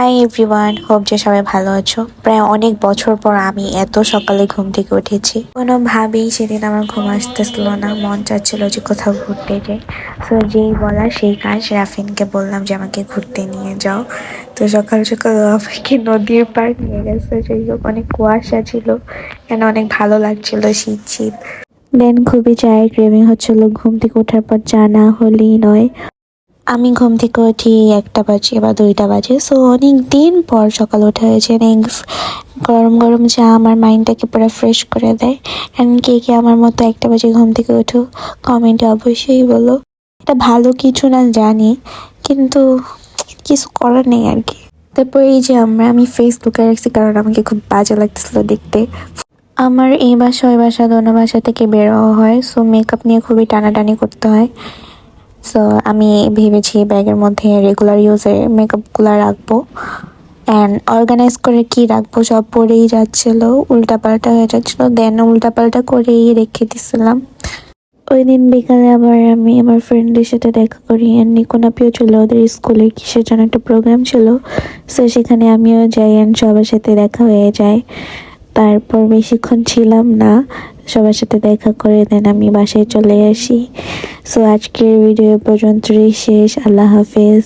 Hi everyone, hope যে সবাই ভালো আছো। প্রায় অনেক বছর পর আমি এত সকালে ঘুম থেকে উঠেছি। কোনোভাবেই সেদিন আমার ঘুম আসতেছিল না, মন চাচ্ছিল যে কোথাও ঘুরতে যাই। তো যেই বলা সেই কাজ, রাফিনকে বললাম যে আমাকে ঘুরতে নিয়ে যাও। তো সকাল সকাল আমাকে নদীর পাড় নিয়ে গেছে। যাই হোক, অনেক কুয়াশা ছিল, কেন অনেক ভালো লাগছিল, শীত শীত। দেন খুবই চায়ের ক্রেভিং হচ্ছিল, ঘুম থেকে ওঠার পর চা না হলেই নয়। আমি ঘুম থেকে উঠি 1টা বাজে বা 2টা বাজে। সো অনেক দিন পর সকাল ওঠা হয়েছে। গরম গরম চা আমার মাইন্ডটাকে পুরো ফ্রেশ করে দেয়। অ্যান্ড কে কে আমার মতো 1টা বাজে ঘুম থেকে উঠো, কমেন্টে অবশ্যই বলো। এটা ভালো কিছু না জানি, কিন্তু কিছু করার নেই আর কি। তারপর এই যে আমি ফেসবুকে রাখছি, কারণ আমাকে খুব বাজে লাগতেছিল দেখতে। আমার এই বাসা ওই বাসা দোনো বাসা থেকে বের হওয়া হয়, সো মেকআপ নিয়ে খুবই টানাটানি করতে হয়। সো আমি ভেবেছি ব্যাগের মধ্যে রেগুলার ইউজের মেকআপগুলো রাখবো, অ্যান্ড অর্গানাইজ করে কি রাখবো সব পরেই যাচ্ছিলো, উল্টাপাল্টা হয়ে যাচ্ছিলো। দেন উল্টাপাল্টা করেই রেখে দিছিলাম। ওই দিন বিকালে আবার আমি আমার ফ্রেন্ডদের সাথে দেখা করি, অ্যান্ড নিকোনাপিও ছিল, ওদের স্কুলে কিসের যেন একটা প্রোগ্রাম ছিল। সো সেখানে আমিও যাই, অ্যান্ড সবার সাথে দেখা হয়ে যায়। তারপর বেশিক্ষণ ছিলাম না, সবার সাথে দেখা করে দেন আমি বাসায় চলে আসি। সো আজকের ভিডিও পর্যন্তই শেষ। আল্লাহ হাফেজ।